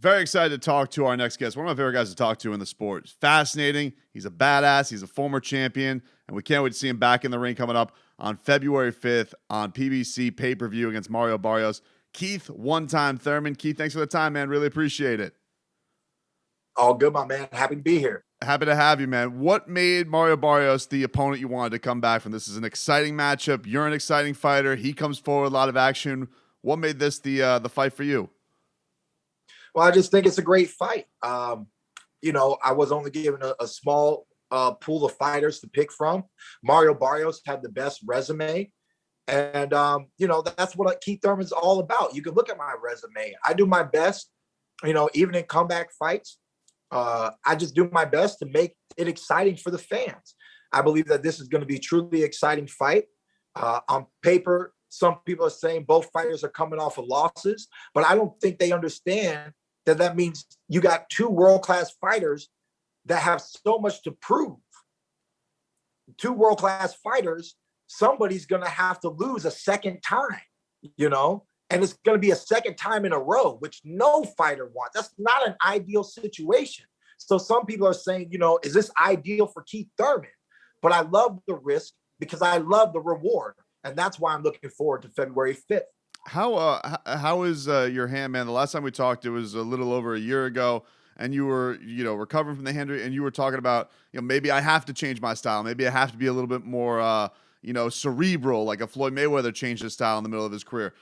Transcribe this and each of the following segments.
Very excited to talk to our next guest. One of my favorite guys to talk to in the sport. He's fascinating. He's a badass. He's a former champion. And we can't wait to see him back in the ring coming up on February 5th on PBC pay-per-view against Mario Barrios. Keith, one-time Thurman. Keith, thanks for the time, man. Really appreciate it. All good, my man. Happy to be here. Happy to have you, man. What made Mario Barrios the opponent you wanted to come back from? This is an exciting matchup. You're an exciting fighter. He comes forward, a lot of action. What made this the fight for you? Well, I just think it's a great fight. I was only given a small pool of fighters to pick from. Mario Barrios had the best resume. And, that's what Keith Thurman's all about. You can look at my resume. I do my best, even in comeback fights. I just do my best to make it exciting for the fans. I believe that this is going to be a truly exciting fight. On paper, some people are saying both fighters are coming off of losses, but I don't think they understand that means you got two world-class fighters that have so much to prove. Two world-class fighters, somebody's going to have to lose a second time, and it's going to be a second time in a row, which no fighter wants. That's not an ideal situation. So some people are saying, is this ideal for Keith Thurman? But I love the risk because I love the reward. And that's why I'm looking forward to February 5th. How is your hand, man? The last time we talked, it was a little over a year ago, and you were, recovering from the injury, and you were talking about, maybe I have to change my style. Maybe I have to be a little bit more, cerebral, like a Floyd Mayweather changed his style in the middle of his career.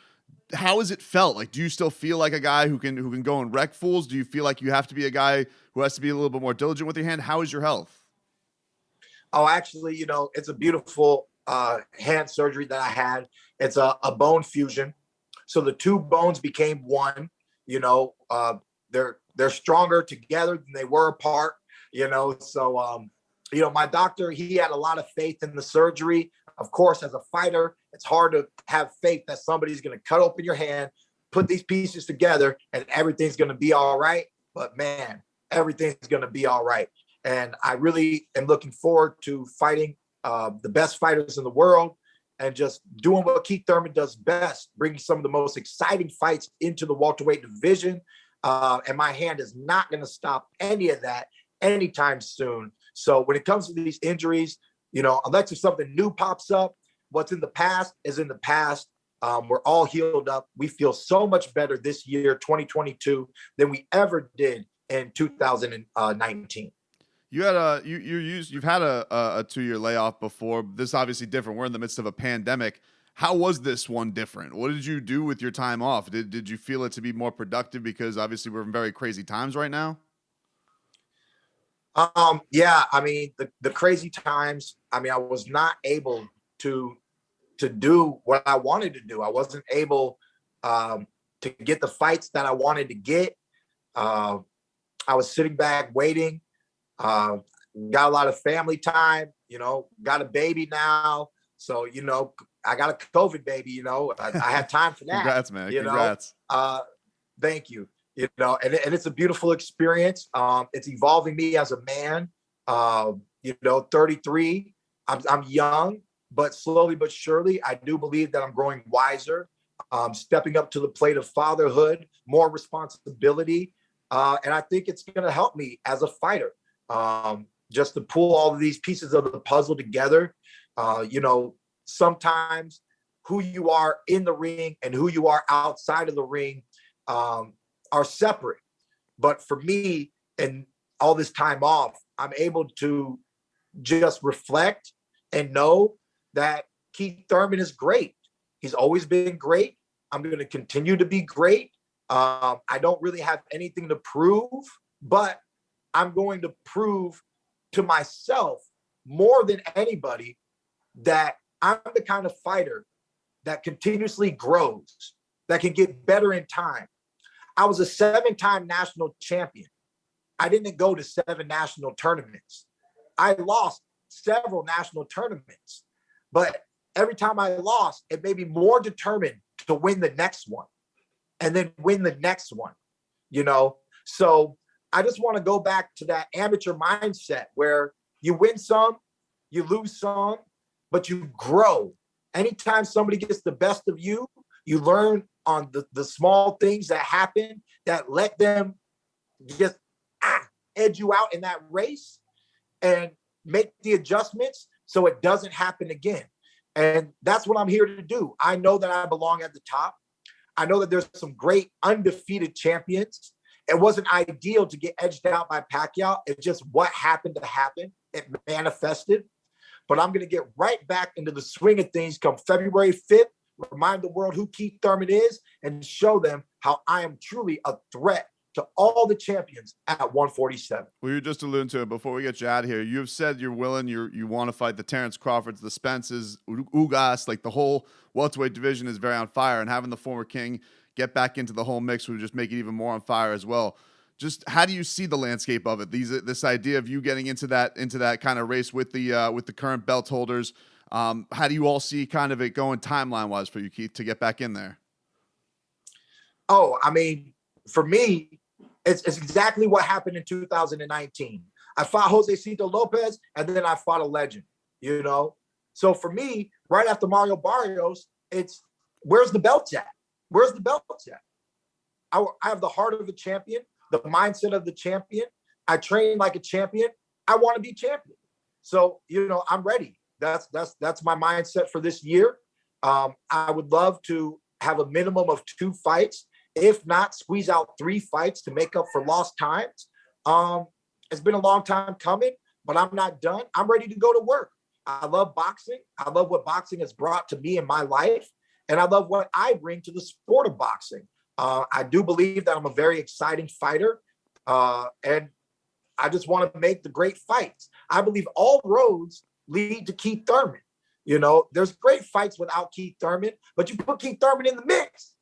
How has it felt? Like, do you still feel like a guy who can go and wreck fools? Do you feel like you have to be a guy who has to be a little bit more diligent with your hand? How is your health? Oh, actually, it's a beautiful hand surgery that I had. It's a bone fusion. So the two bones became one. They're stronger together than they were apart. So my doctor, he had a lot of faith in the surgery. Of course, as a fighter, it's hard to have faith that somebody's going to cut open your hand, put these pieces together, and everything's going to be all right. But man, everything's going to be all right. And I really am looking forward to fighting the best fighters in the world and just doing what Keith Thurman does best, bringing some of the most exciting fights into the welterweight division. And my hand is not going to stop any of that anytime soon. So when it comes to these injuries, unless if something new pops up, what's in the past is in the past. We're all healed up. We feel so much better this year, 2022, than we ever did in 2019. You've had a 2-year layoff before. This is obviously different. We're in the midst of a pandemic. How was this one different? What did you do with your time off? Did you feel it to be more productive because obviously we're in very crazy times right now? Yeah, I mean, the crazy times, I was not able to do what I wanted to do. I wasn't able to get the fights that I wanted to get. I was sitting back waiting. Got a lot of family time, got a baby now. So, I got a COVID baby, I had time for that. Congrats, man. Congrats. Thank you. And it's a beautiful experience. It's evolving me as a man. 33. I'm young, but slowly but surely, I do believe that I'm growing wiser, stepping up to the plate of fatherhood, more responsibility. And I think it's going to help me as a fighter, just to pull all of these pieces of the puzzle together. Sometimes who you are in the ring and who you are outside of the ring are separate. But for me, and all this time off, I'm able to just reflect and know that Keith Thurman is great. He's always been great. I'm going to continue to be great. I don't really have anything to prove, but I'm going to prove to myself more than anybody that I'm the kind of fighter that continuously grows, that can get better in time. I was a 7-time national champion. I didn't go to 7 national tournaments. I lost several national tournaments, but every time I lost, it made me more determined to win the next one and then win the next one, So I just want to go back to that amateur mindset where you win some, you lose some, but you grow. Anytime somebody gets the best of you, you learn on the small things that happen that let them just edge you out in that race and make the adjustments so it doesn't happen again. And that's what I'm here to do. I know that I belong at the top. I know that there's some great undefeated champions. It wasn't ideal to get edged out by Pacquiao. It's just what happened to happen. It manifested. But I'm going to get right back into the swing of things come February 5th, remind the world who Keith Thurman is, and show them how I am truly a threat to all the champions at 147. Well, you just alluding to it before we get you out of here. You've said you're willing, you want to fight the Terrence Crawfords, the Spences, Ugas, like the whole welterweight division is very on fire, and having the former king get back into the whole mix would just make it even more on fire as well. Just how do you see the landscape of it? This idea of you getting into that kind of race with the current belt holders. How do you all see kind of it going timeline wise for you, Keith, to get back in there? Oh, I mean, for me, it's exactly what happened in 2019. I fought Jose Cito Lopez, and then I fought a legend, you know? So for me, right after Mario Barrios, it's where's the belts at? Where's the belts at? I have the heart of a champion, the mindset of the champion. I train like a champion. I want to be champion. So, you know, I'm ready. That's my mindset for this year. I would love to have a minimum of 2 fights. If not, squeeze out 3 fights to make up for lost times. It's been a long time coming, but I'm not done. I'm ready to go to work. I love boxing. I love what boxing has brought to me in my life. And I love what I bring to the sport of boxing. I do believe that I'm a very exciting fighter. And I just want to make the great fights. I believe all roads lead to Keith Thurman. You know, there's great fights without Keith Thurman, but you put Keith Thurman in the mix.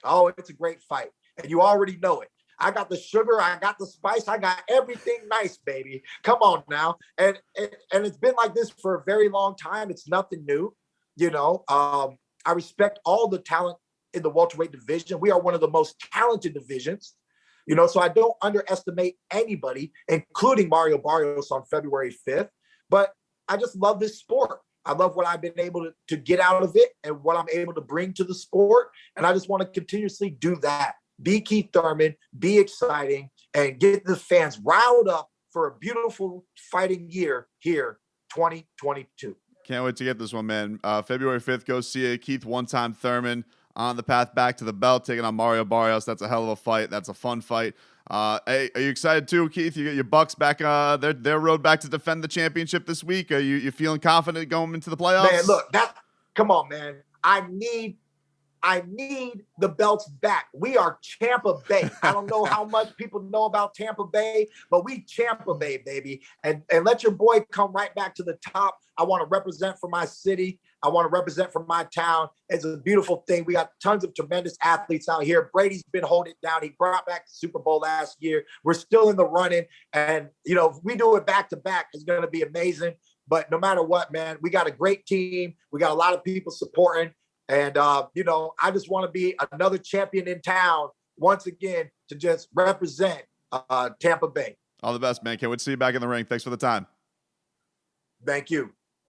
Oh, it's a great fight. And you already know it. I got the sugar. I got the spice. I got everything nice, baby. Come on now. And it's been like this for a very long time. It's nothing new. You know, I respect all the talent in the welterweight division. We are one of the most talented divisions. You know, so I don't underestimate anybody, including Mario Barrios on February 5th. But I just love this sport. I love what I've been able to get out of it and what I'm able to bring to the sport. And I just want to continuously do that. Be Keith Thurman, be exciting, and get the fans riled up for a beautiful fighting year here, 2022. Can't wait to get this one, man. February 5th, go see it. Keith One-Time Thurman on the path back to the belt, taking on Mario Barrios. That's a hell of a fight. That's a fun fight. Hey, are you excited too, Keith? You got your Bucks back, their road back to defend the championship this week. Are you feeling confident going into the playoffs? Man, look, come on, man. I need the belts back. We are Tampa Bay. I don't know how much people know about Tampa Bay, but we Tampa Bay, baby. And let your boy come right back to the top. I want to represent for my city. I want to represent for my town. It's a beautiful thing. We got tons of tremendous athletes out here. Brady's been holding it down. He brought back the Super Bowl last year. We're still in the running. And, you know, if we do it back to back, it's going to be amazing. But no matter what, man, we got a great team. We got a lot of people supporting. And, you know, I just want to be another champion in town once again to just represent Tampa Bay. All the best, man. Can't wait to see you back in the ring. Thanks for the time. Thank you.